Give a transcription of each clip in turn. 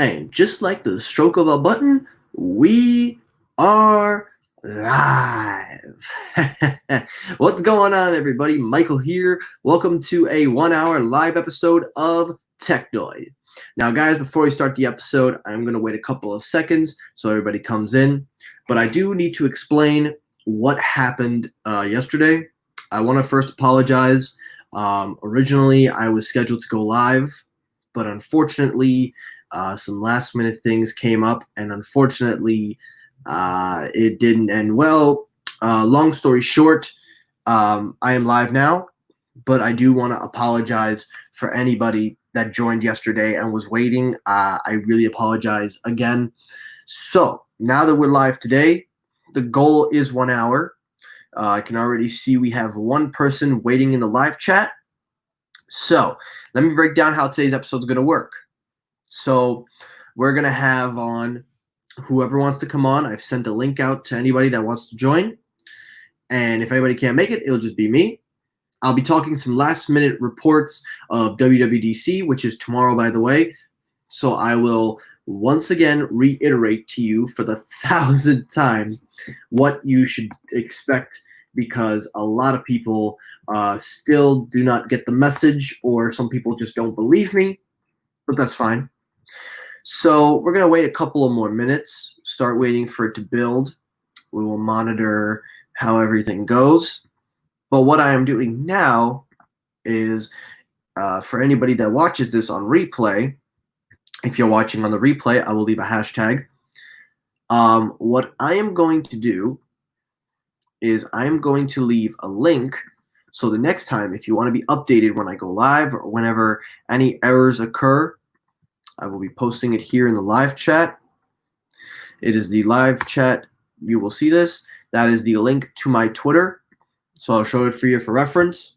And just like the stroke of a button, we are live. What's going on, everybody? Michael here. Welcome to a 1-hour live episode of Technoid. Now, guys, before we start the episode, I'm going to wait a couple of seconds so everybody comes in. But I do need to explain what happened yesterday. I want to first apologize. Originally, I was scheduled to go live, but unfortunately, some last minute things came up, and unfortunately, it didn't end well. Long story short, I am live now, but I do want to apologize for anybody that joined yesterday and was waiting. I really apologize again. So now that we're live today, the goal is 1 hour. I can already see we have one person waiting in the live chat. So let me break down how today's episode is going to work. So we're going to have on whoever wants to come on. I've sent a link out to anybody that wants to join. And if anybody can't make it, it'll just be me. I'll be talking some last minute reports of WWDC, which is tomorrow, by the way. So I will once again reiterate to you for the 1,000th time what you should expect, because a lot of people still do not get the message, or some people just don't believe me, but that's fine. So we're going to wait a couple of more minutes, start waiting for it to build. We will monitor how everything goes. But what I am doing now is, for anybody that watches this on replay, if you're watching on the replay, I will leave a hashtag. What I am going to do is I am going to leave a link, so the next time, if you want to be updated when I go live or whenever any errors occur, I will be posting it here in the live chat. It is the live chat. You will see this. That is the link to my Twitter. So I'll show it for you for reference.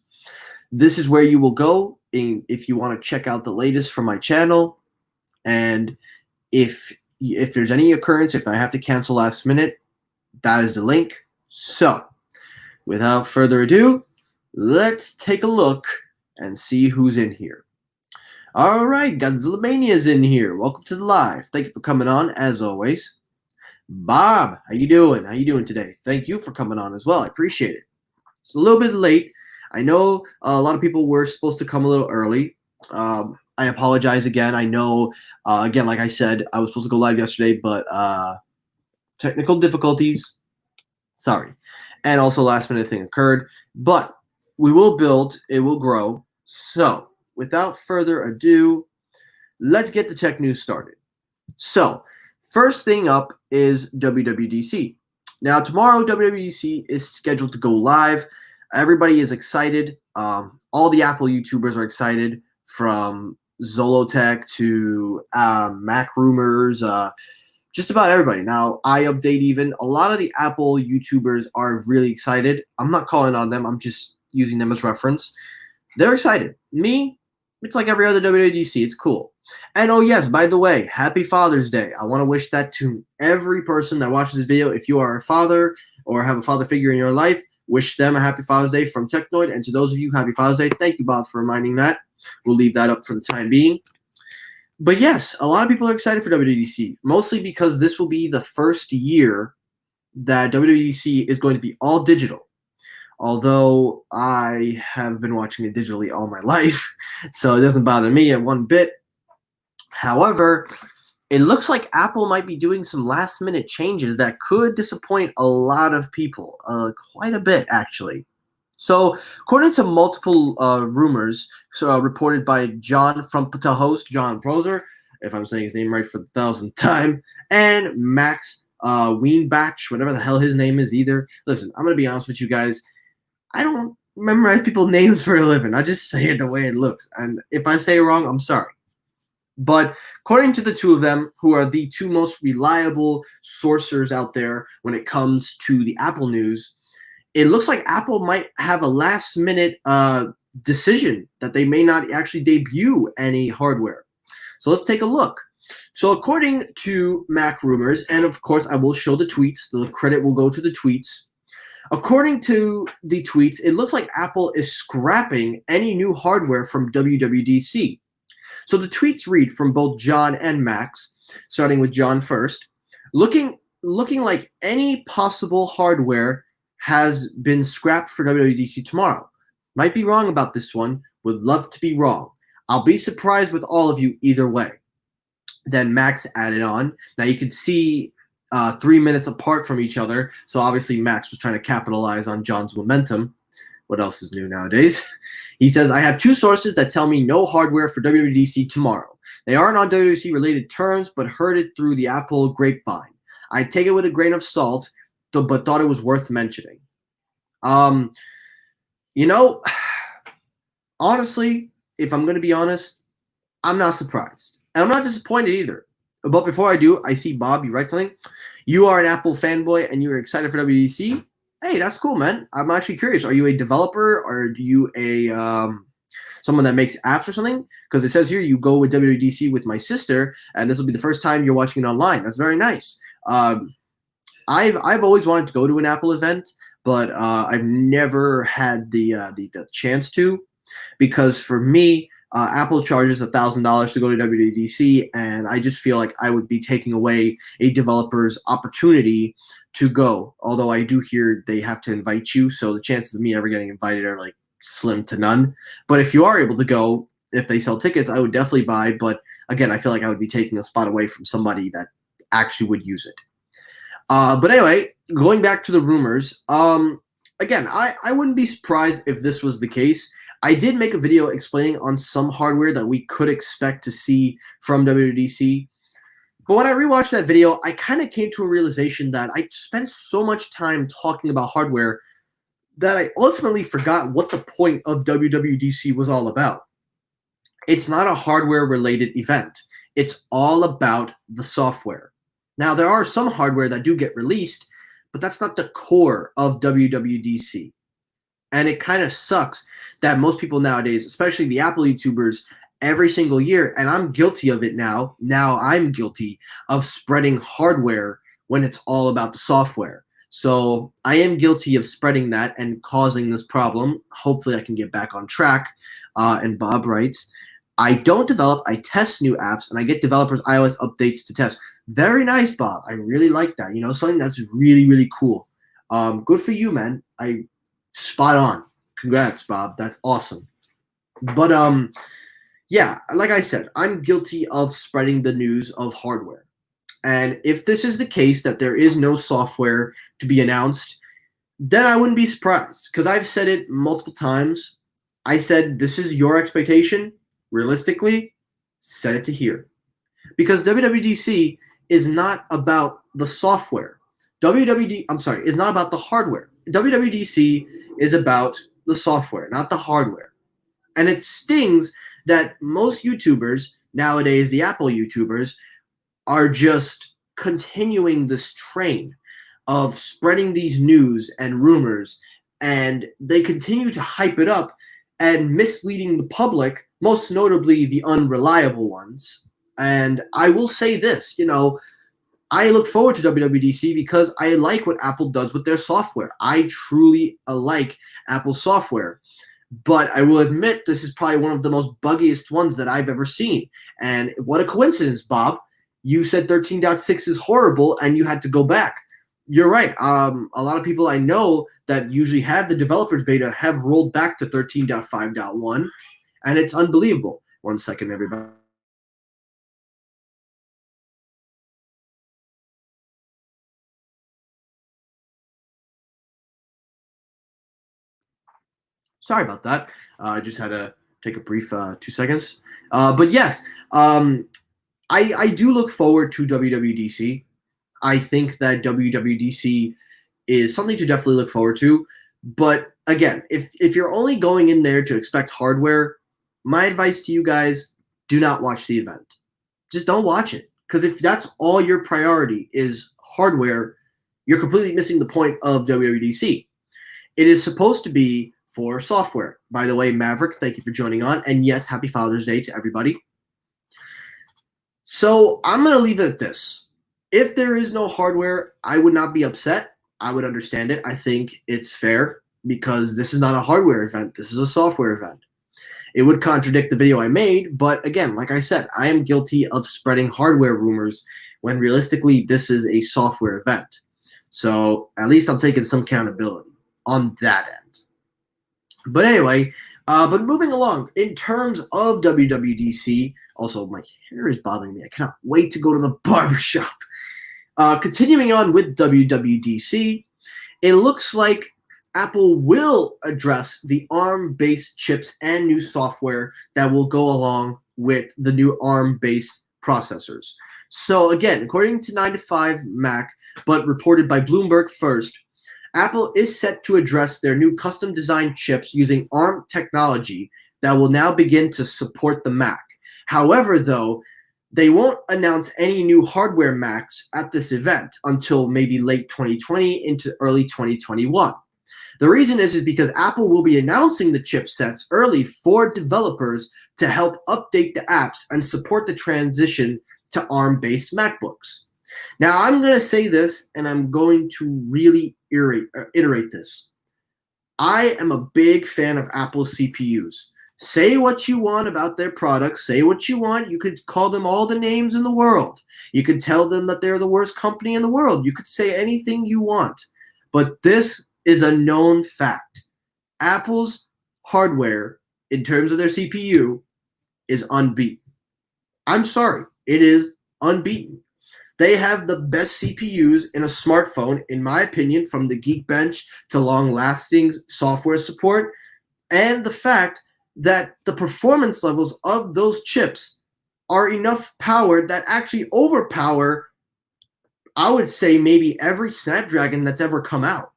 This is where you will go if you want to check out the latest from my channel. And if there's any occurrence, if I have to cancel last minute, that is the link. So without further ado, let's take a look and see who's in here. All right, Godzilla Mania's in here. Welcome to the live. Thank you for coming on, as always. Bob, how you doing? How you doing today? Thank you for coming on as well. I appreciate it. It's a little bit late. I know a lot of people were supposed to come a little early. I apologize again. I know, again, like I said, I was supposed to go live yesterday, but technical difficulties. Sorry. And also last minute thing occurred. But we will build. It will grow. So without further ado, let's get the tech news started. So first thing up is WWDC. Now, tomorrow, WWDC is scheduled to go live. Everybody is excited. All the Apple YouTubers are excited, from Zolotech to Mac Rumors, just about everybody. Now, iUpdate even. A lot of the Apple YouTubers are really excited. I'm not calling on them. I'm just using them as reference. They're excited. Me, it's like every other WWDC. It's cool. And oh yes, by the way, happy Father's Day. I want to wish that to every person that watches this video. If you are a father or have a father figure in your life, wish them a happy Father's Day from Technoid. And to those of you, happy Father's Day. Thank you, Bob, for reminding that. We'll leave that up for the time being. But yes, a lot of people are excited for WWDC, mostly because this will be the first year that WWDC is going to be all digital. Although I have been watching it digitally all my life, so it doesn't bother me at one bit. However, it looks like Apple might be doing some last-minute changes that could disappoint a lot of people, quite a bit, actually. So, according to multiple rumors reported by John from host John Proser, if I'm saying his name right for the 1,000th time, and Max Weinbach, whatever the hell his name is either. Listen, I'm going to be honest with you guys. I don't memorize people's names for a living. I just say it the way it looks. And if I say it wrong, I'm sorry. But according to the two of them, who are the two most reliable sourcers out there when it comes to the Apple news, it looks like Apple might have a last-minute decision that they may not actually debut any hardware. So let's take a look. So according to Mac Rumors, and of course I will show the tweets, the credit will go to the tweets. According to the tweets, it looks like Apple is scrapping any new hardware from WWDC. So the tweets read from both John and Max. starting with John first. Looking like any possible hardware has been scrapped for WWDC tomorrow. Might be wrong about this one. Would love to be wrong. I'll be surprised with all of you either way. Then Max added on. Now you can see 3 minutes apart from each other. So obviously Max was trying to capitalize on John's momentum. What else is new nowadays? He says, I have 2 sources that tell me no hardware for WWDC tomorrow. They aren't on WWDC related terms, but heard it through the Apple grapevine. I take it with a grain of salt, but thought it was worth mentioning. You know, honestly, if I'm going to be honest, I'm not surprised. And I'm not disappointed either. But before I do, I see Bob, you write something. You are an Apple fanboy and you're excited for WWDC. Hey, that's cool, man. I'm actually curious. Are you a developer or are you a someone that makes apps or something? Because it says here you go with WWDC with my sister, and this will be the first time you're watching it online. That's very nice. I've always wanted to go to an Apple event, but I've never had the chance to, because for me, Apple charges $1,000 to go to WWDC, and I just feel like I would be taking away a developer's opportunity to go. Although I do hear they have to invite you, so the chances of me ever getting invited are like slim to none. But if you are able to go, if they sell tickets, I would definitely buy. But again, I feel like I would be taking a spot away from somebody that actually would use it. But anyway, going back to the rumors, again, I wouldn't be surprised if this was the case. I did make a video explaining on some hardware that we could expect to see from WWDC. But when I rewatched that video, I kind of came to a realization that I spent so much time talking about hardware that I ultimately forgot what the point of WWDC was all about. It's not a hardware-related event. It's all about the software. Now, there are some hardware that do get released, but that's not the core of WWDC. And it kind of sucks that most people nowadays, especially the Apple YouTubers, every single year, and I'm guilty of it now. Now I'm guilty of spreading hardware when it's all about the software. So I am guilty of spreading that and causing this problem. Hopefully I can get back on track. And Bob writes, I don't develop, I test new apps, and I get developers' iOS updates to test. Very nice, Bob. I really like that. You know, something that's really, really cool. Good for you, man. Spot on. Congrats, Bob. That's awesome. But yeah, like I said, I'm guilty of spreading the news of hardware. And if this is the case, that there is no software to be announced, then I wouldn't be surprised, because I've said it multiple times. I said, this is your expectation. Realistically, set it to here. Because WWDC is not about the software. Is not about the hardware. WWDC is about the software, not the hardware. And it stings that most YouTubers nowadays, the Apple YouTubers, are just continuing this train of spreading these news and rumors, and they continue to hype it up and misleading the public, most notably the unreliable ones. And I will say this, you know, I look forward to WWDC because I like what Apple does with their software. I truly like Apple software. But I will admit this is probably one of the most buggiest ones that I've ever seen. And what a coincidence, Bob. You said 13.6 is horrible and you had to go back. You're right. A lot of people I know that usually have the developers beta have rolled back to 13.5.1, and it's unbelievable. 1 second, everybody. Sorry about that. I just had to take a brief 2 seconds. But yes, I do look forward to WWDC. I think that WWDC is something to definitely look forward to. But again, if you're only going in there to expect hardware, my advice to you guys, do not watch the event. Just don't watch it. Because if that's all your priority is hardware, you're completely missing the point of WWDC. It is supposed to be for software. By the way, Maverick, thank you for joining on. And yes, happy Father's Day to everybody. So I'm going to leave it at this. If there is no hardware, I would not be upset. I would understand it. I think it's fair because this is not a hardware event. This is a software event. It would contradict the video I made, but again, like I said, I am guilty of spreading hardware rumors when realistically this is a software event. So at least I'm taking some accountability on that end. But anyway, but moving along, in terms of WWDC, also my hair is bothering me. I cannot wait to go to the barbershop. Continuing on with WWDC, it looks like Apple will address the ARM-based chips and new software that will go along with the new ARM-based processors. So again, according to 9to5Mac, but reported by Bloomberg first, Apple is set to address their new custom-designed chips using ARM technology that will now begin to support the Mac. However, though, they won't announce any new hardware Macs at this event until maybe late 2020 into early 2021. The reason is because Apple will be announcing the chipsets early for developers to help update the apps and support the transition to ARM-based MacBooks. Now, I'm going to say this, and I'm going to really iterate this. I am a big fan of Apple's CPUs. Say what you want about their products. Say what you want. You could call them all the names in the world. You could tell them that they're the worst company in the world. You could say anything you want. But this is a known fact. Apple's hardware, in terms of their CPU, is unbeaten. I'm sorry. It is unbeaten. They have the best CPUs in a smartphone, in my opinion, from the Geekbench to long-lasting software support, and the fact that the performance levels of those chips are enough power that actually overpower, I would say, maybe every Snapdragon that's ever come out.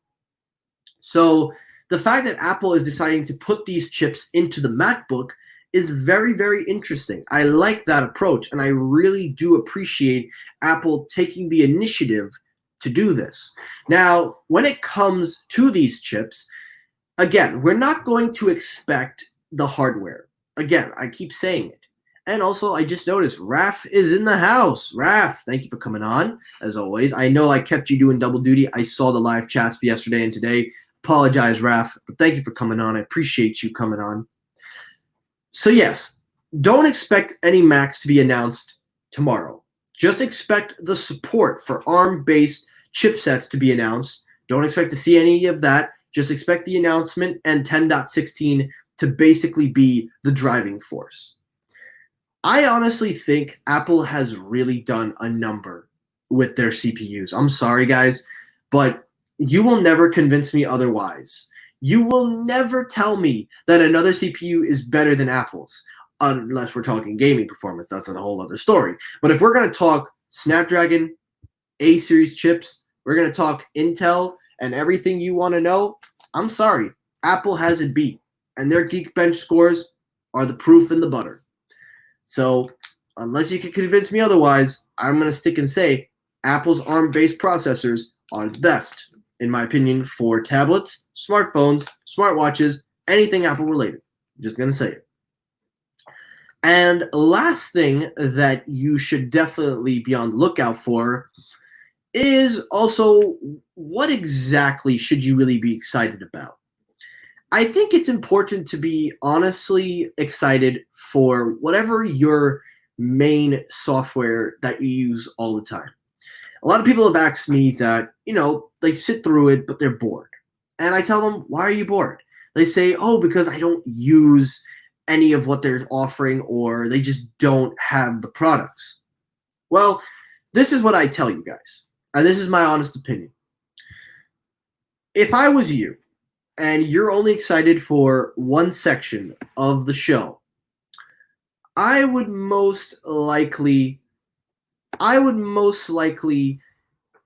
So the fact that Apple is deciding to put these chips into the MacBook is very, very interesting. I like that approach, and I really do appreciate Apple taking the initiative to do this. Now, when it comes to these chips, again, we're not going to expect the hardware. Again, I keep saying it. And also, I just noticed Raf is in the house. Raf, thank you for coming on, as always. I know I kept you doing double duty. I saw the live chats yesterday and today. Apologize, Raf, but thank you for coming on. I appreciate you coming on. So yes, don't expect any Macs to be announced tomorrow. Just expect the support for ARM-based chipsets to be announced. Don't expect to see any of that. Just expect the announcement and 10.16 to basically be the driving force. I honestly think Apple has really done a number with their CPUs. I'm sorry, guys, but you will never convince me otherwise. You will never tell me that another CPU is better than Apple's, unless we're talking gaming performance. That's a whole other story. But if we're going to talk Snapdragon, A-series chips, we're going to talk Intel and everything you want to know, I'm sorry. Apple has it beat, and their Geekbench scores are the proof in the butter. So unless you can convince me otherwise, I'm going to stick and say Apple's ARM-based processors are the best, in my opinion, for tablets, smartphones, smartwatches, anything Apple related. I'm just going to say it. And last thing that you should definitely be on the lookout for is also, what exactly should you really be excited about? I think it's important to be honestly excited for whatever your main software that you use all the time. A lot of people have asked me that, they sit through it, but they're bored. And I tell them, why are you bored? They say, oh, because I don't use any of what they're offering, or they just don't have the products. Well, this is what I tell you guys, and this is my honest opinion. If I was you, and you're only excited for one section of the show, I would most likely,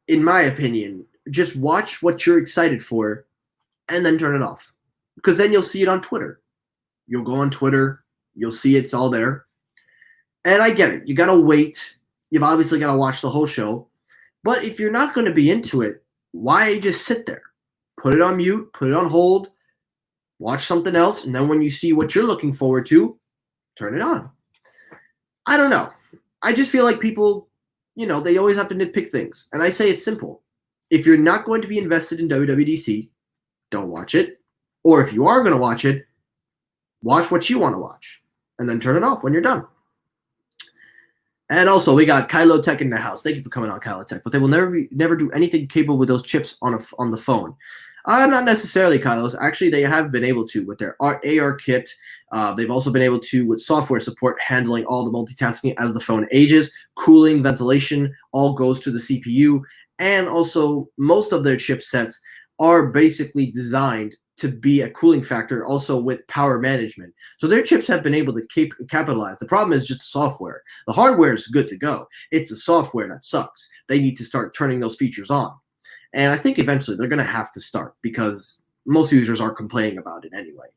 in my opinion, just watch what you're excited for and then turn it off. Because then you'll see it on Twitter. You'll go on Twitter, you'll see it's all there. And I get it. You got to wait. You've obviously got to watch the whole show. But if you're not going to be into it, why just sit there? Put it on mute, put it on hold, watch something else, and then when you see what you're looking forward to, turn it on. I don't know. I just feel like people, they always have to nitpick things. And I say it's simple. If you're not going to be invested in WWDC, don't watch it. Or if you are going to watch it, Watch what you want to watch, and then turn it off when you're done. And also, we got Kylo Tech in the house. Thank you for coming on, Kylo Tech. But they will never do anything capable with those chips on the phone. Not necessarily, Kylos. Actually, they have been able to with their AR kit. They've also been able to with software support, handling all the multitasking as the phone ages. Cooling, ventilation, all goes to the CPU. And also, most of their chipsets are basically designed to be a cooling factor, also with power management. So their chips have been able to capitalize. The problem is just the software. The hardware is good to go. It's the software that sucks. They need to start turning those features on. And I think eventually they're going to have to start because most users are complaining about it anyway.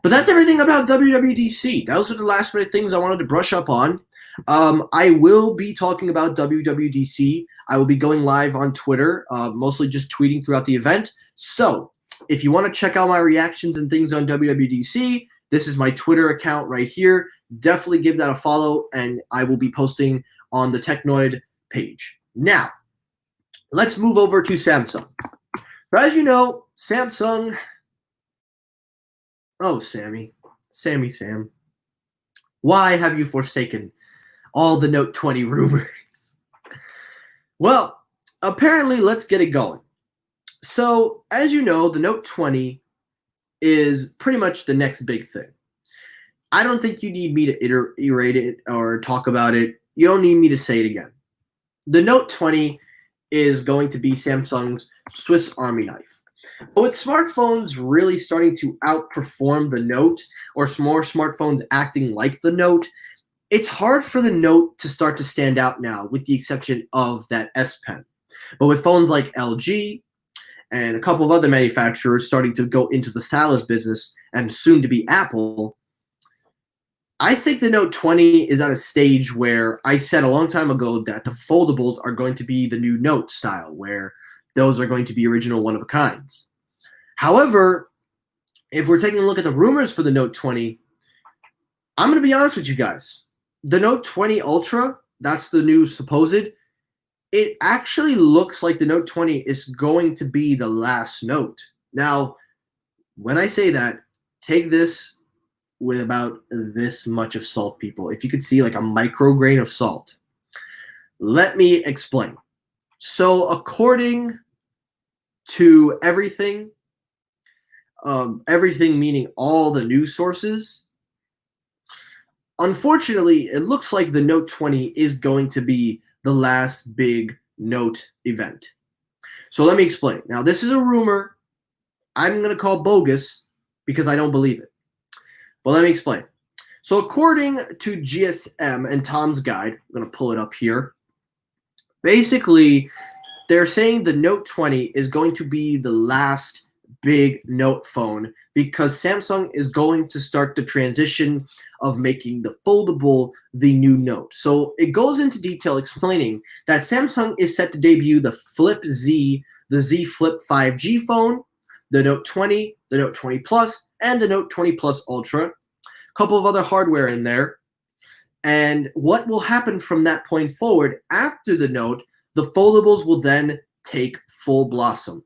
But that's everything about WWDC. Those are the last minute things I wanted to brush up on. I will be talking about WWDC. I will be going live on Twitter, mostly just tweeting throughout the event. So if you want to check out my reactions and things on WWDC, this is my Twitter account right here. Definitely give that a follow, and I will be posting on the Technoid page. Now, let's move over to Samsung. So as you know, Samsung... Oh, Sam. Why have you forsaken all the Note 20 rumors? Well, apparently, let's get it going. So, as you know, the Note 20 is pretty much the next big thing. I don't think you need me to iterate it or talk about it. You don't need me to say it again. The Note 20 is going to be Samsung's Swiss Army knife. But with smartphones really starting to outperform the Note, or more smartphones acting like the Note, it's hard for the Note to start to stand out now, with the exception of that S Pen. But with phones like LG and a couple of other manufacturers starting to go into the stylus business, and soon to be Apple, I think the Note 20 is at a stage where I said a long time ago that the foldables are going to be the new Note style, where those are going to be original one-of-a-kinds. However, if we're taking a look at the rumors for the Note 20, I'm going to be honest with you guys. The Note 20 Ultra, that's the new supposed, it actually looks like the Note 20 is going to be the last Note. Now, when I say that, take this with about this much of salt, people. If you could see like a micro grain of salt. Let me explain. So according to everything meaning all the news sources, unfortunately, it looks like the Note 20 is going to be the last big Note event. So let me explain. Now, this is a rumor I'm going to call bogus because I don't believe it. But let me explain. So according to GSM and Tom's Guide, I'm going to pull it up here. Basically, they're saying the Note 20 is going to be the last big Note phone because Samsung is going to start the transition of making the foldable the new Note. So it goes into detail explaining that Samsung is set to debut the Flip Z, the Z Flip 5G phone, the Note 20, the Note 20 Plus, and the Note 20 Plus Ultra. A couple of other hardware in there. And what will happen from that point forward after the Note, the foldables will then take full blossom.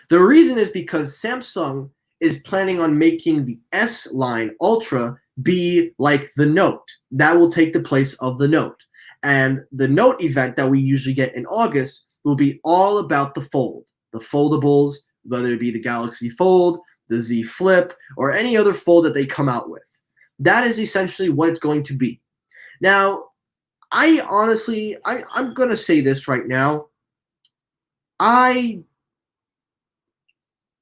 The reason is because Samsung is planning on making the S line Ultra be like the Note. That will take the place of the Note. And the Note event that we usually get in August will be all about the fold. The foldables, whether it be the Galaxy Fold, the Z Flip, or any other fold that they come out with. That is essentially what it's going to be. Now, I'm going to say this right now. I'm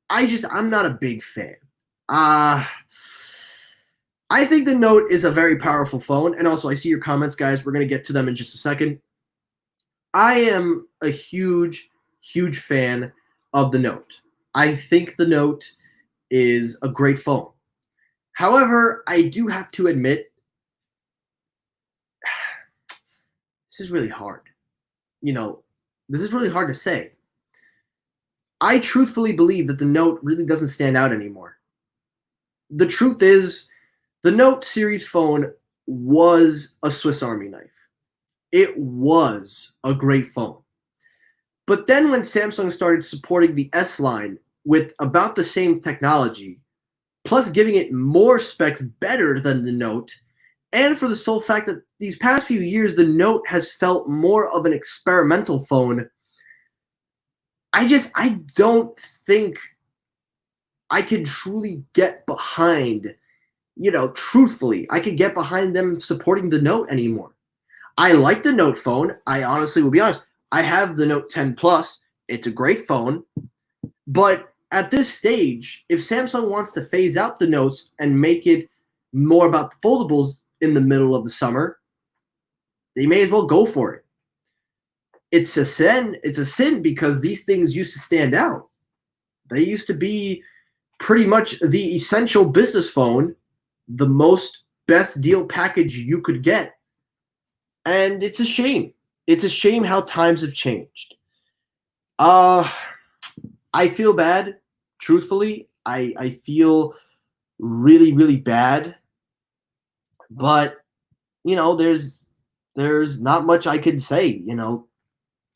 not a big fan. I think the Note is a very powerful phone. And also, I see your comments, guys. We're going to get to them in just a second. I am a huge, huge fan of the Note. I think the Note is a great phone. However, I do have to admit, this is really hard. This is really hard to say. I truthfully believe that the Note really doesn't stand out anymore. The truth is, the Note series phone was a Swiss Army knife. It was a great phone. But then when Samsung started supporting the S line with about the same technology, plus giving it more specs better than the Note, and for the sole fact that these past few years, the Note has felt more of an experimental phone. I don't think I could truly get behind, truthfully, I could get behind them supporting the Note anymore. I like the Note phone. I honestly will be honest. I have the Note 10 Plus. It's a great phone. But at this stage, if Samsung wants to phase out the Notes and make it more about the foldables in the middle of the summer, they may as well go for it. It's a sin. It's a sin because these things used to stand out. They used to be pretty much the essential business phone, the most best deal package you could get. And it's a shame. It's a shame how times have changed. I feel bad. Truthfully, I feel really, really bad. But, there's not much I can say.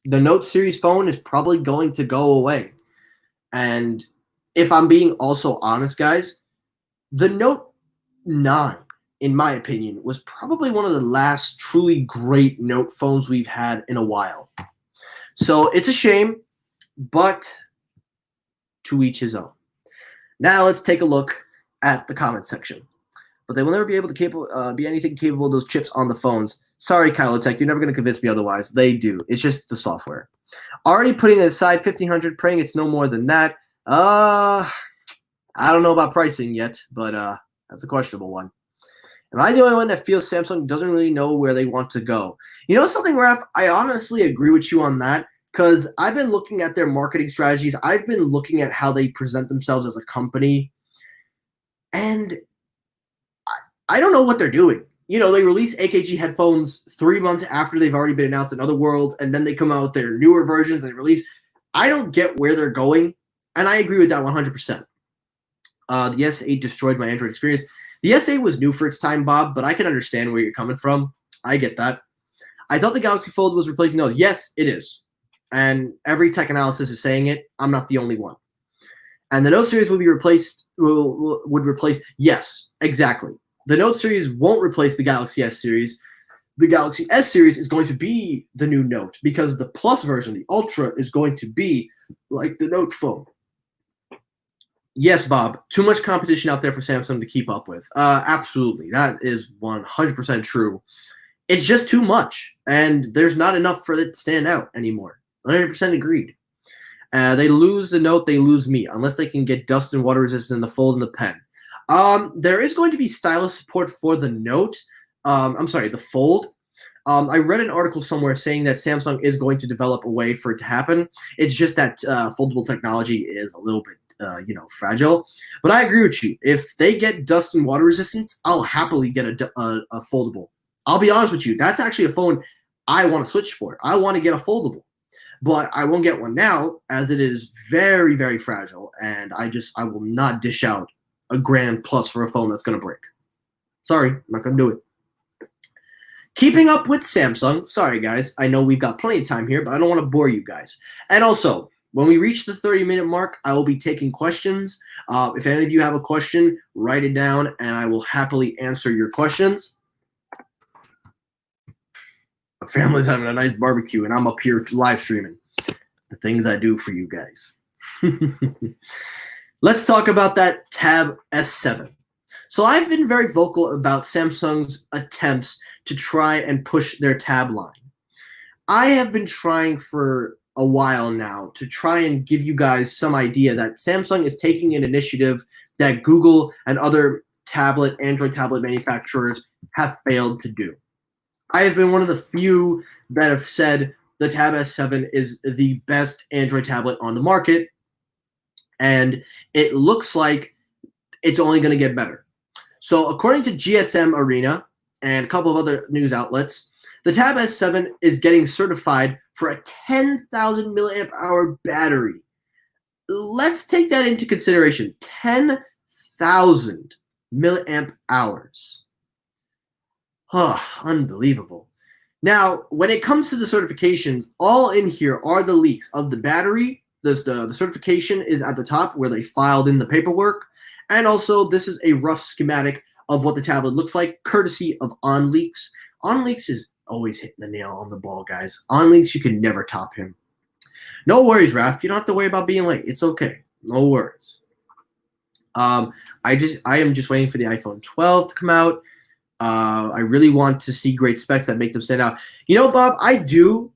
The Note series phone is probably going to go away. And if I'm being also honest, guys, the Note 9, in my opinion, was probably one of the last truly great Note phones we've had in a while. So it's a shame, but to each his own. Now let's take a look at the comment section. But they will never be able to be anything capable of those chips on the phones. Sorry, Kylotech, you're never going to convince me otherwise. They do. It's just the software. Already putting it aside 1,500, praying it's no more than that. I don't know about pricing yet, but that's a questionable one. Am I the only one that feels Samsung doesn't really know where they want to go? You know something, Raph? I honestly agree with you on that because I've been looking at their marketing strategies. I've been looking at how they present themselves as a company, and I don't know what they're doing. They release AKG headphones 3 months after they've already been announced in other worlds, and then they come out with their newer versions they release. I don't get where they're going, and I agree with that 100%. The S8 destroyed my Android experience. The S8 was new for its time, Bob, but I can understand where you're coming from. I get that. I thought the Galaxy Fold was replacing Note. Yes, it is. And every tech analysis is saying it. I'm not the only one. And the Note series will be replaced, would replace, yes, exactly. The Note series won't replace the Galaxy S series. The Galaxy S series is going to be the new Note because the Plus version, the Ultra, is going to be like the Note phone. Yes, Bob, too much competition out there for Samsung to keep up with. Absolutely. That is 100% true. It's just too much, and there's not enough for it to stand out anymore. 100% agreed. They lose the Note, they lose me, unless they can get dust and water resistant in the Fold and the Pen. There is going to be stylus support for the Note. The Fold. I read an article somewhere saying that Samsung is going to develop a way for it to happen. It's just that foldable technology is a little bit fragile. But I agree with you. If they get dust and water resistance, I'll happily get a foldable. I'll be honest with you. That's actually a phone I want to switch for. I want to get a foldable. But I won't get one now as it is very, very fragile. And I will not dish out $1,000+ for a phone that's going to break. Sorry, I'm not going to do it. Keeping up with Samsung. Sorry, guys. I know we've got plenty of time here, but I don't want to bore you guys. And also, when we reach the 30-minute mark, I will be taking questions. If any of you have a question, write it down, and I will happily answer your questions. My family's having a nice barbecue, and I'm up here live streaming the things I do for you guys. Let's talk about that Tab S7. So I've been very vocal about Samsung's attempts to try and push their tab line. I have been trying for a while now to try and give you guys some idea that Samsung is taking an initiative that Google and other Android tablet manufacturers have failed to do. I have been one of the few that have said the Tab S7 is the best Android tablet on the market, and it looks like it's only going to get better. So according to GSM Arena and a couple of other news outlets, the Tab S7 is getting certified for a 10,000 milliamp hour battery. Let's take that into consideration. 10,000 milliamp hours. Unbelievable. Now, when it comes to the certifications, all in here are the leaks of the battery. The certification is at the top where they filed in the paperwork. And also, this is a rough schematic of what the tablet looks like, courtesy of OnLeaks. OnLeaks is always hitting the nail on the ball, guys. OnLeaks, you can never top him. No worries, Raph. You don't have to worry about being late. It's okay. No worries. I am just waiting for the iPhone 12 to come out. I really want to see great specs that make them stand out. You know, Bob, I do.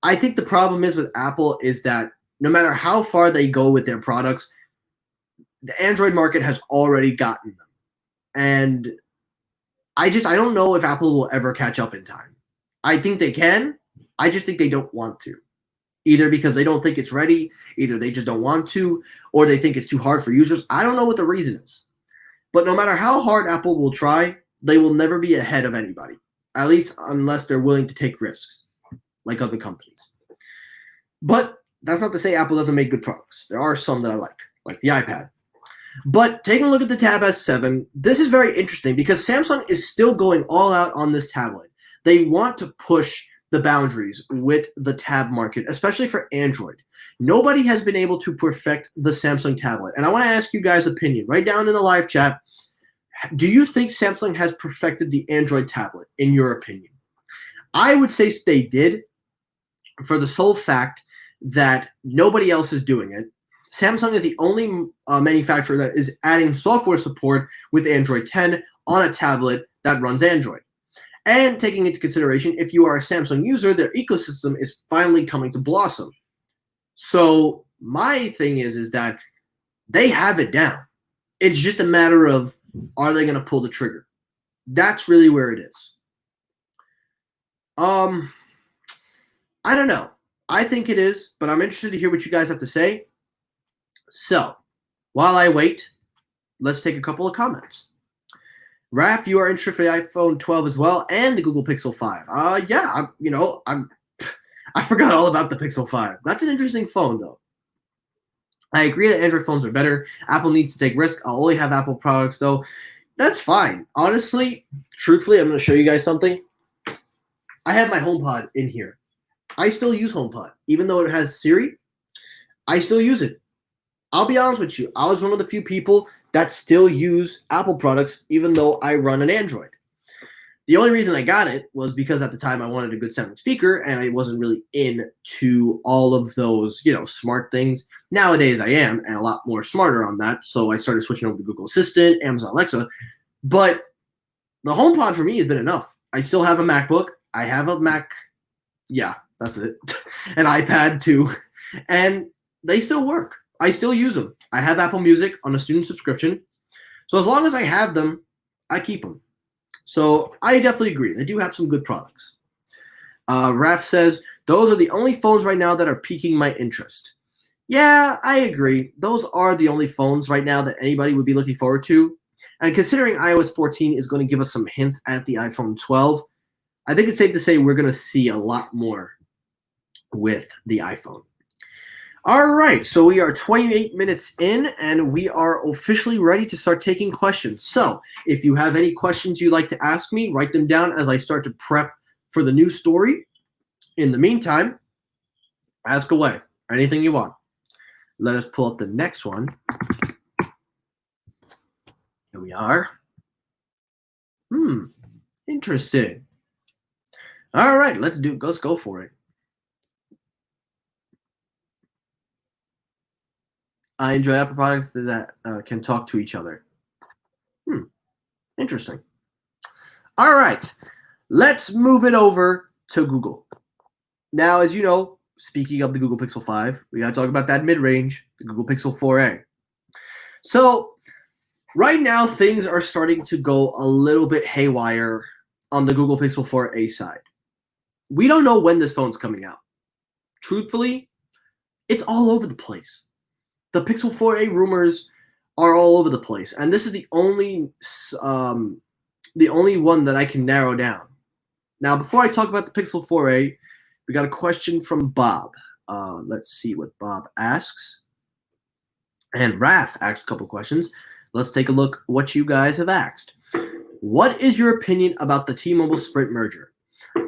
I think the problem is with Apple is that no matter how far they go with their products, the Android market has already gotten them. And I don't know if Apple will ever catch up in time. I think they can. I just think they don't want to. Either because they don't think it's ready, either they just don't want to, or they think it's too hard for users. I don't know what the reason is. But no matter how hard Apple will try, they will never be ahead of anybody, at least unless they're willing to take risks, like other companies. But that's not to say Apple doesn't make good products. There are some that I like the iPad. But taking a look at the Tab S7, this is very interesting because Samsung is still going all out on this tablet. They want to push the boundaries with the tab market, especially for Android. Nobody has been able to perfect the Samsung tablet. And I want to ask you guys' opinion. Right down in the live chat, do you think Samsung has perfected the Android tablet, in your opinion? I would say they did, for the sole fact that nobody else is doing it. Samsung is the only manufacturer that is adding software support with Android 10 on a tablet that runs Android. And taking into consideration, if you are a Samsung user, their ecosystem is finally coming to blossom. So my thing is that they have it down. It's just a matter of, are they going to pull the trigger? That's really where it is. I don't know. I think it is, but I'm interested to hear what you guys have to say. So while I wait, let's take a couple of comments. Raph, you are interested for the iPhone 12 as well, and the Google Pixel 5. I forgot all about the Pixel 5. That's an interesting phone, though. I agree that Android phones are better. Apple needs to take risks. I'll only have Apple products, though. That's fine. Honestly, truthfully, I'm going to show you guys something. I have my HomePod in here. I still use HomePod. Even though it has Siri, I still use it. I'll be honest with you. I was one of the few people that still use Apple products, even though I run an Android. The only reason I got it was because at the time I wanted a good sounding speaker, and I wasn't really into all of those, smart things. Nowadays I am, and a lot more smarter on that. So I started switching over to Google Assistant, Amazon Alexa. But the HomePod for me has been enough. I still have a MacBook. I have a Mac. Yeah, that's it. An iPad too. And they still work. I still use them. I have Apple Music on a student subscription. So as long as I have them, I keep them. So I definitely agree. They do have some good products. Raph says, those are the only phones right now that are piquing my interest. Yeah, I agree. Those are the only phones right now that anybody would be looking forward to. And considering iOS 14 is going to give us some hints at the iPhone 12, I think it's safe to say we're going to see a lot more with the iPhone. All right, so we are 28 minutes in, and we are officially ready to start taking questions. So if you have any questions you'd like to ask me, write them down as I start to prep for the new story. In the meantime, ask away. Anything you want. Let us pull up the next one. Here we are. Interesting. All right, let's go for it. I enjoy Apple products that can talk to each other. Interesting. All right, let's move it over to Google. Now, as you know, speaking of the Google Pixel 5, we got to talk about that mid-range, the Google Pixel 4a. So right now, things are starting to go a little bit haywire on the Google Pixel 4a side. We don't know when this phone's coming out. Truthfully, it's all over the place. The Pixel 4a rumors are all over the place, and this is the only one that I can narrow down. Now, before I talk about the Pixel 4a, we got a question from Bob. Let's see what Bob asks. And Raph asked a couple questions. Let's take a look what you guys have asked. What is your opinion about the T-Mobile Sprint merger?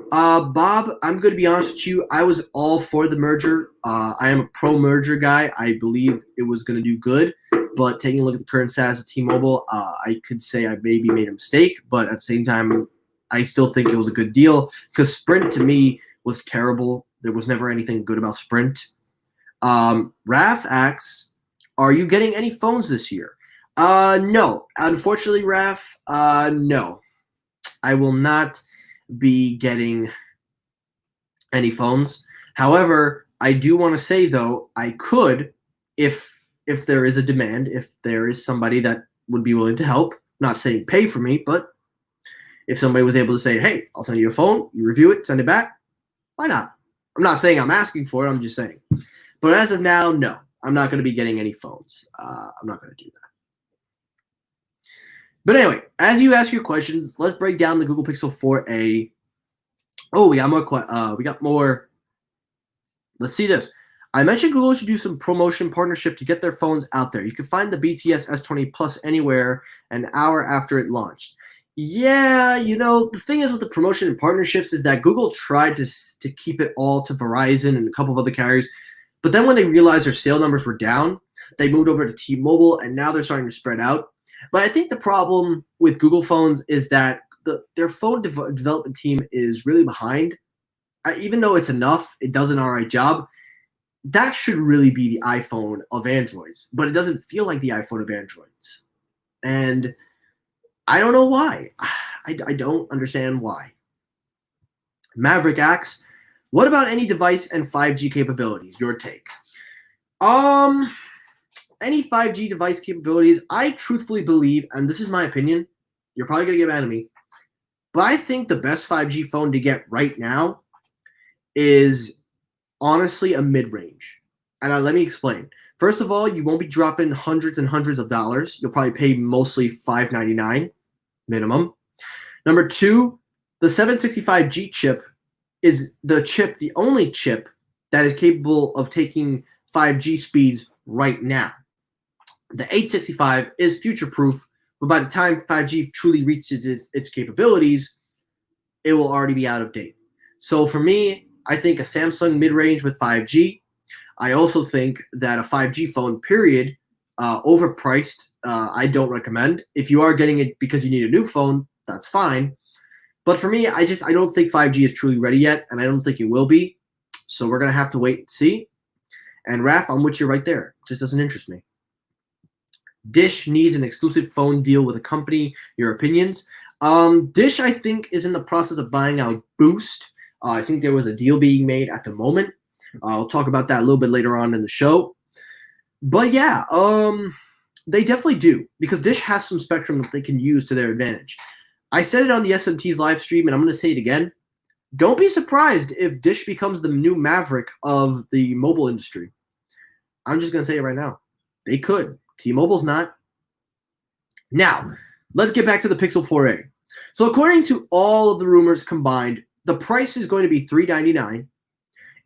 Bob, I'm going to be honest with you. I was all for the merger. I am a pro-merger guy. I believe it was going to do good. but taking a look at the current status of T-Mobile, I could say I maybe made a mistake, but at the same time, I still think it was a good deal because Sprint to me was terrible. There was never anything good about Sprint. Raf asks, are you getting any phones this year? No. Unfortunately, Raf, no. I will not be getting any phones. However, I do want to say, though, I could if there is a demand, if there is somebody that would be willing to help. Not saying pay for me, but if somebody was able to say, hey, I'll send you a phone, you review it, send it back, why not? I'm not saying I'm asking for it, I'm just saying. But as of now, no, I'm not going to be getting any phones. I'm not going to do that. But anyway, as you ask your questions, let's break down the Google Pixel 4a. Oh, we got more. Let's see this. I mentioned Google should do some promotion partnership to get their phones out there. You can find the BTS S20 Plus anywhere an hour after it launched. Yeah, the thing is with the promotion and partnerships is that Google tried to keep it all to Verizon and a couple of other carriers. But then when they realized their sale numbers were down, they moved over to T-Mobile, and now they're starting to spread out. But I think the problem with Google phones is that their phone development team is really behind. Even though it's enough, it does an all right job. That should really be the iPhone of Androids, but it doesn't feel like the iPhone of Androids. And I don't know why. I don't understand why. Maverick asks, what about any device and 5G capabilities? Your take. Any 5G device capabilities, I truthfully believe, and this is my opinion, you're probably going to get mad at me, but I think the best 5G phone to get right now is honestly a mid-range. And let me explain. First of all, you won't be dropping hundreds and hundreds of dollars. You'll probably pay mostly $599 minimum. Number two, the 765G chip is the only chip that is capable of taking 5G speeds right now. The 865 is future-proof, but by the time 5G truly reaches its capabilities, it will already be out of date. So for me, I think a Samsung mid-range with 5G. I also think that a 5G phone, period, overpriced, I don't recommend. If you are getting it because you need a new phone, that's fine. But for me, I don't think 5G is truly ready yet, and I don't think it will be. So we're going to have to wait and see. And Raf, I'm with you right there. It just doesn't interest me. Dish needs an exclusive phone deal with a company. Your opinions? Dish, I think, is in the process of buying out Boost. I think there was a deal being made at the moment. I'll talk about that a little bit later on in the show. But yeah, they definitely do, because Dish has some spectrum that they can use to their advantage. I said it on the SMT's live stream, and I'm going to say it again. Don't be surprised if Dish becomes the new Maverick of the mobile industry. I'm just going to say it right now. They could. T-Mobile's not. Now, let's get back to the Pixel 4a. So according to all of the rumors combined, the price is going to be $399.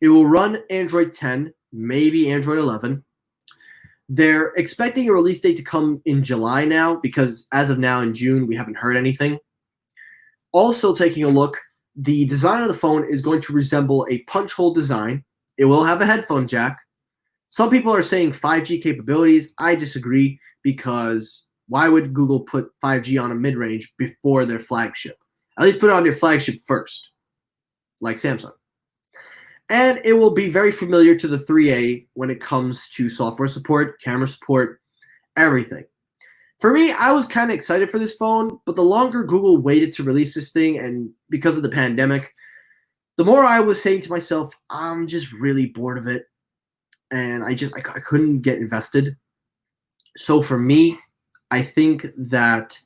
It will run Android 10, maybe Android 11. They're expecting a release date to come in July now, because as of now in June, we haven't heard anything. Also taking a look, the design of the phone is going to resemble a punch hole design. It will have a headphone jack. Some people are saying 5G capabilities. I disagree, because why would Google put 5G on a mid-range before their flagship? At least put it on your flagship first, like Samsung. And it will be very familiar to the 3A when it comes to software support, camera support, everything. For me, I was kind of excited for this phone, but the longer Google waited to release this thing, and because of the pandemic, the more I was saying to myself, I'm just really bored of it. And I couldn't get invested. So for me, I think that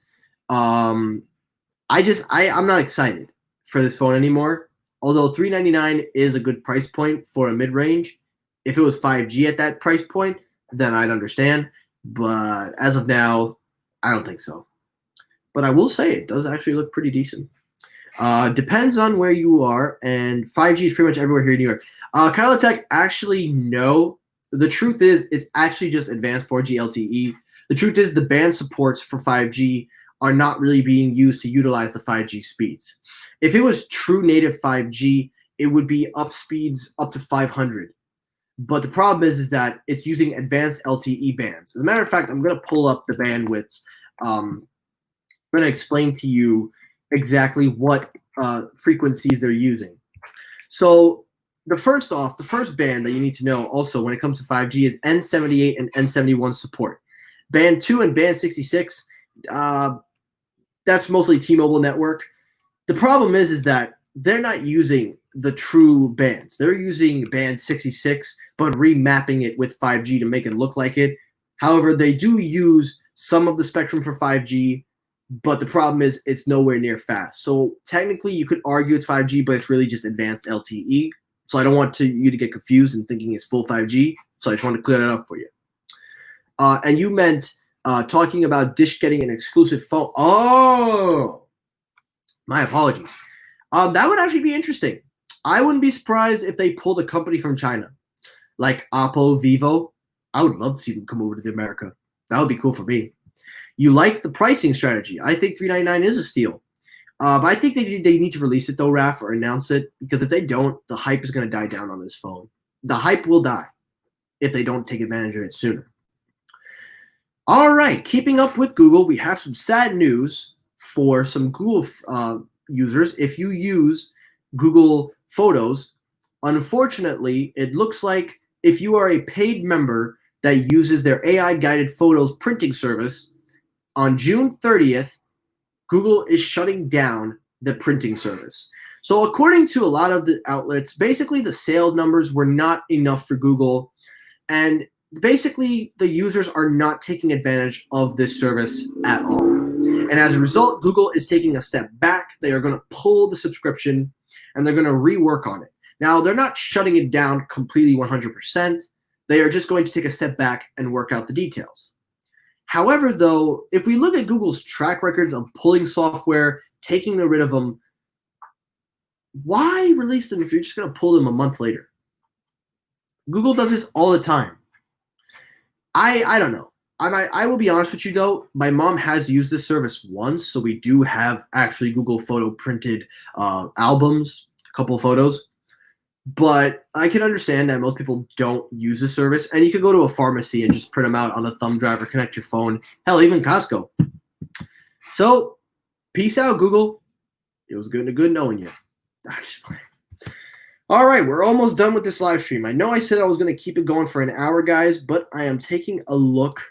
I'm not excited for this phone anymore. Although $399 is a good price point for a mid-range. If it was 5G at that price point, then I'd understand. But as of now, I don't think so. But I will say it does actually look pretty decent. Depends on where you are, and 5G is pretty much everywhere here in New York. Kylo actually, no. The truth is, it's actually just advanced 4G LTE. The truth is, the band supports for 5G are not really being used to utilize the 5G speeds. If it was true native 5G, it would be up speeds up to 500. But the problem is that it's using advanced LTE bands. As a matter of fact, I'm going to pull up the bandwidths. I'm going to explain to you exactly what frequencies they're using. So the first band that you need to know also when it comes to 5G is N78 and N71 support. Band 2 and band 66, that's mostly T-Mobile network. The problem is that they're not using the true bands. They're using band 66, but remapping it with 5G to make it look like it. However, they do use some of the spectrum for 5G, but the problem is it's nowhere near fast. So technically, you could argue it's 5G, but it's really just advanced LTE. So I don't want you to get confused and thinking it's full 5G. So I just want to clear that up for you. And you meant talking about Dish getting an exclusive phone. Oh, my apologies. That would actually be interesting. I wouldn't be surprised if they pulled a company from China, like Oppo, Vivo. I would love to see them come over to America. That would be cool for me. You like the pricing strategy. I think $399 is a steal. But I think they need to release it, though, Raf, or announce it, because if they don't, the hype is going to die down on this phone. The hype will die if they don't take advantage of it sooner. All right, keeping up with Google, we have some sad news for some Google users. If you use Google Photos, unfortunately, it looks like if you are a paid member that uses their AI-guided photos printing service, on June 30th, Google is shutting down the printing service. So according to a lot of the outlets, basically the sales numbers were not enough for Google, and basically the users are not taking advantage of this service at all. And as a result, Google is taking a step back. They are going to pull the subscription, and they're going to rework on it. Now, they're not shutting it down completely 100%. They are just going to take a step back and work out the details. However, though, if we look at Google's track records of pulling software, taking rid of them, why release them if you're just going to pull them a month later? Google does this all the time. I don't know. I will be honest with you, though. My mom has used this service once, so we do have actually Google Photo printed albums, a couple of photos. But I can understand that most people don't use this service, and you can go to a pharmacy and just print them out on a thumb drive or connect your phone. Hell, even Costco. So, peace out, Google. It was good knowing you. All right, we're almost done with this live stream. I know I said I was going to keep it going for an hour, guys, but I am taking a look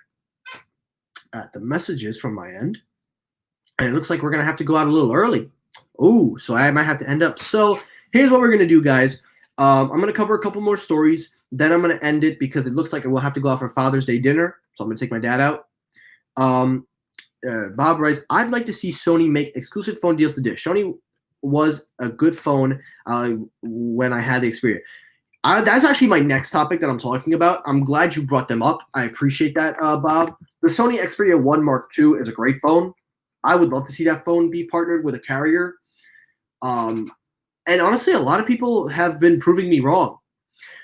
at the messages from my end, and it looks like we're going to have to go out a little early. Oh, so I might have to end up. So here's what we're going to do, guys. I'm going to cover a couple more stories. Then I'm going to end it because it looks like we'll have to go out for Father's Day dinner. So I'm going to take my dad out. Bob writes, I'd like to see Sony make exclusive phone deals to Dish. Sony was a good phone when I had the Xperia. That's actually my next topic that I'm talking about. I'm glad you brought them up. I appreciate that, Bob. The Sony Xperia 1 Mark II is a great phone. I would love to see that phone be partnered with a carrier. And honestly, a lot of people have been proving me wrong.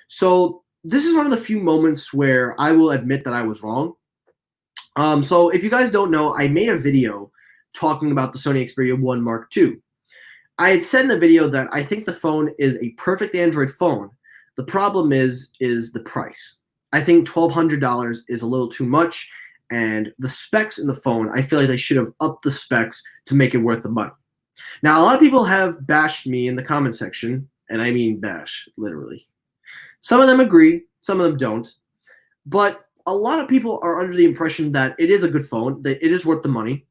So this is one of the few moments where I will admit that I was wrong. So if you guys don't know, I made a video talking about the Sony Xperia 1 Mark II. I had said in the video that I think the phone is a perfect Android phone. The problem is the price. I think $1,200 is a little too much, and the specs in the phone, I feel like they should have upped the specs to make it worth the money. Now, a lot of people have bashed me in the comment section, and I mean bash, literally. Some of them agree, some of them don't. But a lot of people are under the impression that it is a good phone, that it is worth the money.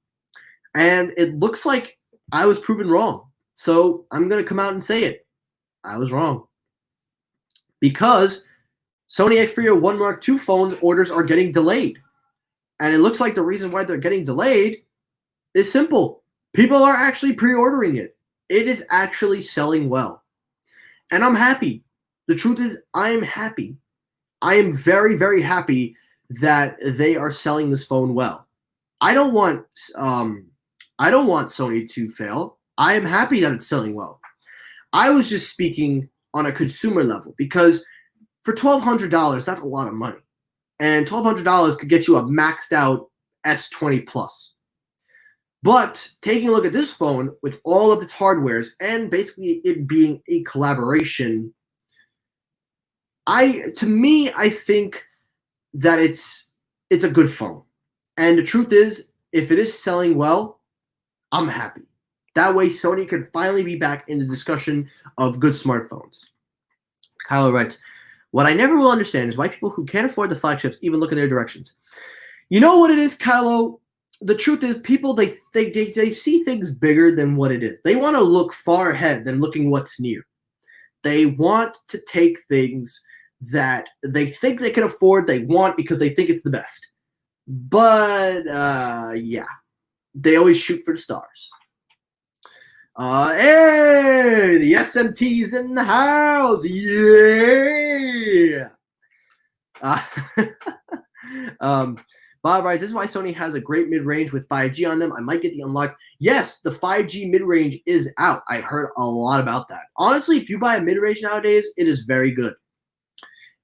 And it looks like I was proven wrong. So I'm going to come out and say it. I was wrong. Because Sony Xperia 1 Mark II phones orders are getting delayed. And it looks like the reason why they're getting delayed is simple. People are actually pre-ordering it. It is actually selling well. And I'm happy. The truth is, I am happy. I am very, very happy that they are selling this phone well. I don't want Sony to fail. I am happy that it's selling well. I was just speaking on a consumer level because for $1,200, that's a lot of money. And $1,200 could get you a maxed out S20 Plus. But taking a look at this phone with all of its hardwares and basically it being a collaboration, To me, I think that it's a good phone. And the truth is, if it is selling well, I'm happy. That way, Sony can finally be back in the discussion of good smartphones. Kylo writes, what I never will understand is why people who can't afford the flagships even look in their directions. You know what it is, Kylo? The truth is, people, they see things bigger than what it is. They want to look far ahead than looking what's near. They want to take things that they think they can afford, they want because they think it's the best. But, yeah, they always shoot for the stars. Hey, the SMT's in the house. Yeah. Bob writes, this is why Sony has a great mid-range with 5G on them. I might get the unlocked. Yes, the 5G mid-range is out. I heard a lot about that. Honestly, if you buy a mid-range nowadays, it is very good.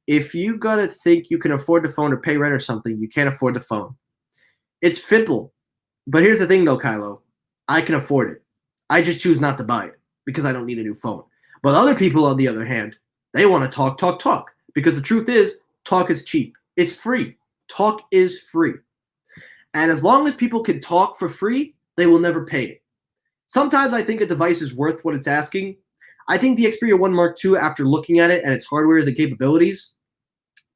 If you gotta think you can afford the phone or pay rent or something, you can't afford the phone. It's simple. But here's the thing though, Kylo. I can afford it. I just choose not to buy it because I don't need a new phone. But other people, on the other hand, they want to talk. Because the truth is, talk is cheap. It's free. Talk is free. And as long as people can talk for free, they will never pay it. Sometimes I think a device is worth what it's asking. I think the Xperia 1 Mark II, after looking at it and its hardware and capabilities,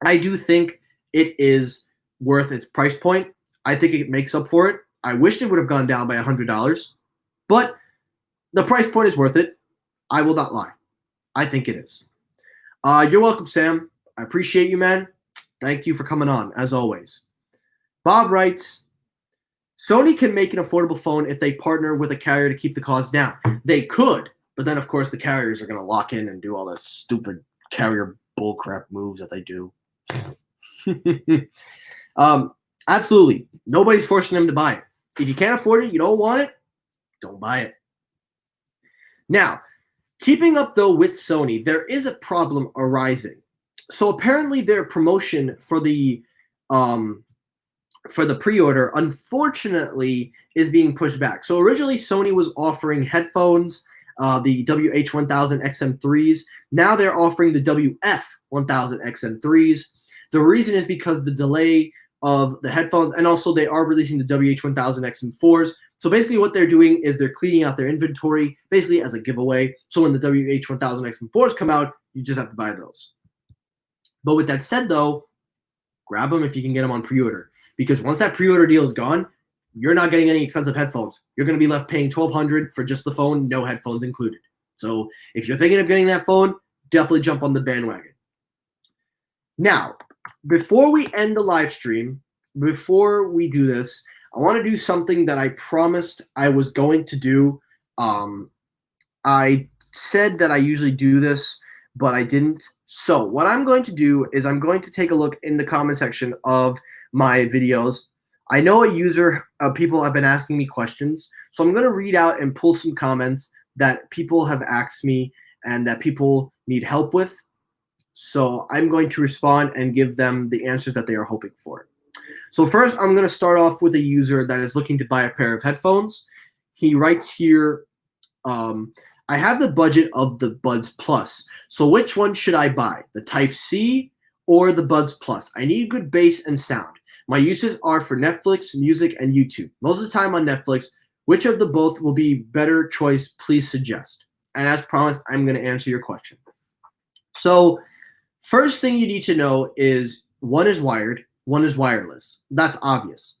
I do think it is worth its price point. I think it makes up for it. I wished it would have gone down by $100, but the price point is worth it. I will not lie. I think it is. You're welcome, Sam. I appreciate you, man. Thank you for coming on, as always. Bob writes, Sony can make an affordable phone if they partner with a carrier to keep the cost down. They could, but then, of course, the carriers are going to lock in and do all the stupid carrier bullcrap moves that they do. Absolutely. Nobody's forcing them to buy it. If you can't afford it, you don't want it, don't buy it. Now, keeping up, though, with Sony, there is a problem arising. So apparently their promotion for the pre-order, unfortunately, is being pushed back. So originally Sony was offering headphones, the WH-1000XM3s. Now they're offering the WF-1000XM3s. The reason is because the delay of the headphones, and also they are releasing the WH-1000XM4s. So basically what they're doing is they're cleaning out their inventory, basically as a giveaway. So when the WH-1000XM4s come out, you just have to buy those. But with that said, though, grab them if you can get them on pre-order. Because once that pre-order deal is gone, you're not getting any expensive headphones. You're going to be left paying $1,200 for just the phone, no headphones included. So if you're thinking of getting that phone, definitely jump on the bandwagon. Now, before we end the live stream, before we do this, I want to do something that I promised I was going to do. I said that I usually do this, but I didn't. So what I'm going to do is I'm going to take a look in the comment section of my videos. I know people have been asking me questions, so I'm going to read out and pull some comments that people have asked me and that people need help with. So I'm going to respond and give them the answers that they are hoping for. So first, I'm going to start off with a user that is looking to buy a pair of headphones. He writes here, I have the budget of the Buds Plus. So which one should I buy? The Type-C or the Buds Plus? I need good bass and sound. My uses are for Netflix, music, and YouTube. Most of the time on Netflix. Which of the both will be better choice? Please suggest. And as promised, I'm going to answer your question. So first thing you need to know is one is wired, one is wireless. That's obvious.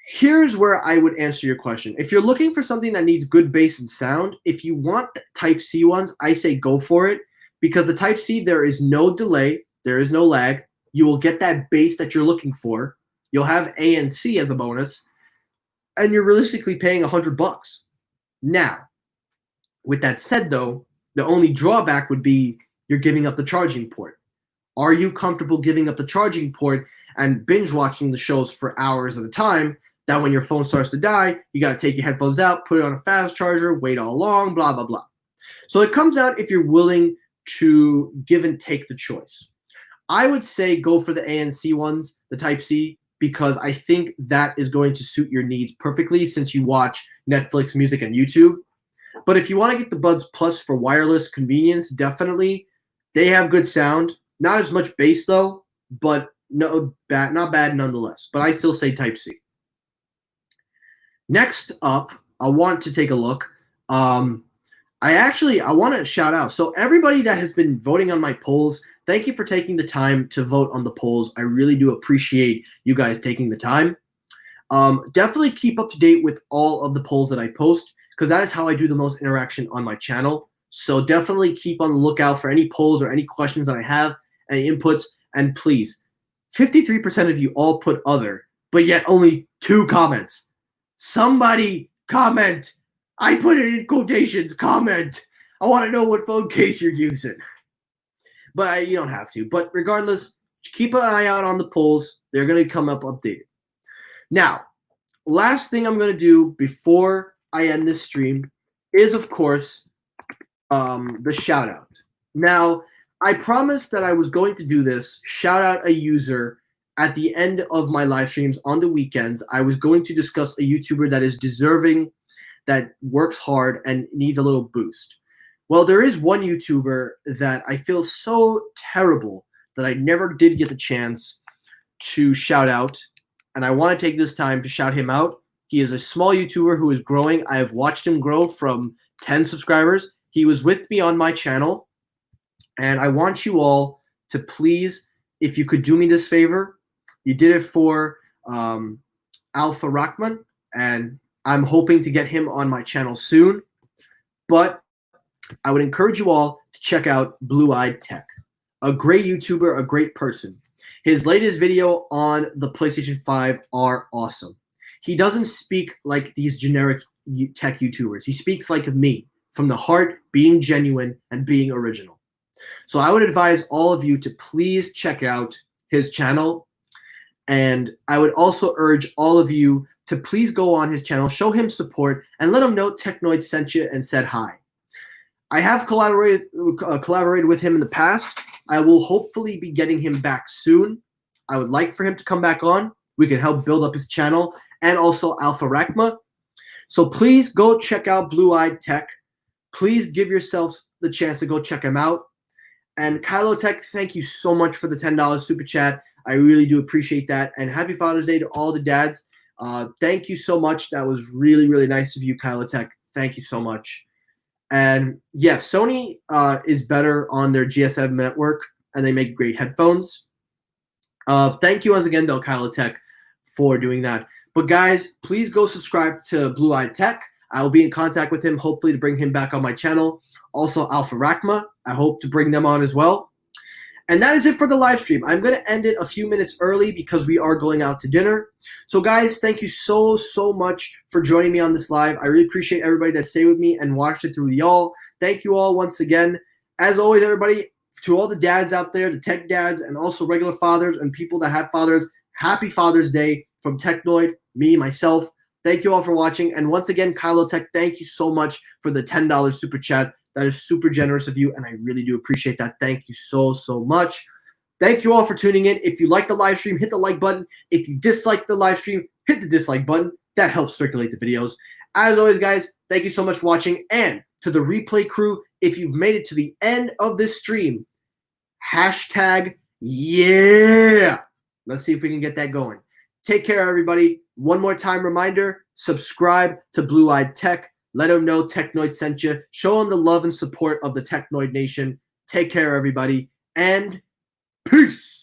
Here's where I would answer your question. If you're looking for something that needs good bass and sound, if you want Type-C ones, I say go for it, because the Type-C, there is no delay, there is no lag. You will get that bass that you're looking for. You'll have ANC as a bonus, and you're realistically paying $100. Now, with that said, though, the only drawback would be you're giving up the charging port. Are you comfortable giving up the charging port and binge watching the shows for hours at a time? That when your phone starts to die, you got to take your headphones out, put it on a fast charger, wait all along, blah, blah, blah. So it comes out if you're willing to give and take the choice. I would say go for the ANC ones, the Type-C, because I think that is going to suit your needs perfectly since you watch Netflix, music, and YouTube. But if you want to get the Buds Plus for wireless convenience, definitely. They have good sound. Not as much bass though, but not bad nonetheless. But I still say Type-C. Next up, I want to take a look. I want to shout out. So everybody that has been voting on my polls, thank you for taking the time to vote on the polls. I really do appreciate you guys taking the time. Definitely keep up to date with all of the polls that I post, because that is how I do the most interaction on my channel. So definitely keep on the lookout for any polls or any questions that I have, any inputs. And please, 53% of you all put other, but yet only 2 comments. Somebody comment. I put it in quotations, comment. I want to know what phone case you're using. But you don't have to. But regardless, keep an eye out on the polls. They're going to come up updated. Now, last thing I'm going to do before I end this stream is, of course, the shout out. Now, I promised that I was going to do this, shout out a user at the end of my live streams on the weekends. I was going to discuss a YouTuber that is deserving, that works hard and needs a little boost. Well, there is one YouTuber that I feel so terrible that I never did get the chance to shout out, and I want to take this time to shout him out. He is a small YouTuber who is growing. I have watched him grow from 10 subscribers. He was with me on my channel, and I want you all to please, if you could do me this favor, you did it for Alpha Rahman, and I'm hoping to get him on my channel soon, but I would encourage you all to check out Blue Eyed Tech, a great YouTuber, a great person. His latest video on the PlayStation 5 are awesome. He doesn't speak like these generic tech YouTubers. He speaks like me, from the heart, being genuine and being original. So I would advise all of you to please check out his channel, and I would also urge all of you to please go on his channel, show him support, and let him know Technoid sent you and said hi. I have collaborated with him in the past. I will hopefully be getting him back soon. I would like for him to come back on. We can help build up his channel, and also Alpha Rahman. So please go check out Blue Eyed Tech. Please give yourselves the chance to go check him out. And Kylo Tech, thank you so much for the $10 super chat. I really do appreciate that. And happy Father's Day to all the dads. Thank you so much. That was really, really nice of you, Kylo Tech. Thank you so much. And yes, Sony is better on their GSM network, and they make great headphones. Thank you once again, though, Kylo Tech, for doing that. But guys, please go subscribe to Blue Eyed Tech. I will be in contact with him, hopefully, to bring him back on my channel. Also, Alpha Rahman, I hope to bring them on as well. And that is it for the live stream. I'm going to end it a few minutes early because we are going out to dinner. So guys, thank you so much for joining me on this live. I really appreciate everybody that stayed with me and watched it through y'all. Thank you all once again. As always, everybody, to all the dads out there, the tech dads, and also regular fathers and people that have fathers, happy Father's Day from Technoid, me, myself. Thank you all for watching. And once again, Kylo Tech, thank you so much for the $10 super chat. That is super generous of you, and I really do appreciate that. Thank you so much. Thank you all for tuning in. If you like the live stream, hit the like button. If you dislike the live stream, hit the dislike button. That helps circulate the videos. As always, guys, thank you so much for watching. And to the replay crew, if you've made it to the end of this stream, hashtag yeah. Let's see if we can get that going. Take care, everybody. One more time reminder, subscribe to Blue Eyed Tech. Let them know Technoid sent you. Show them the love and support of the Technoid Nation. Take care, everybody, and peace.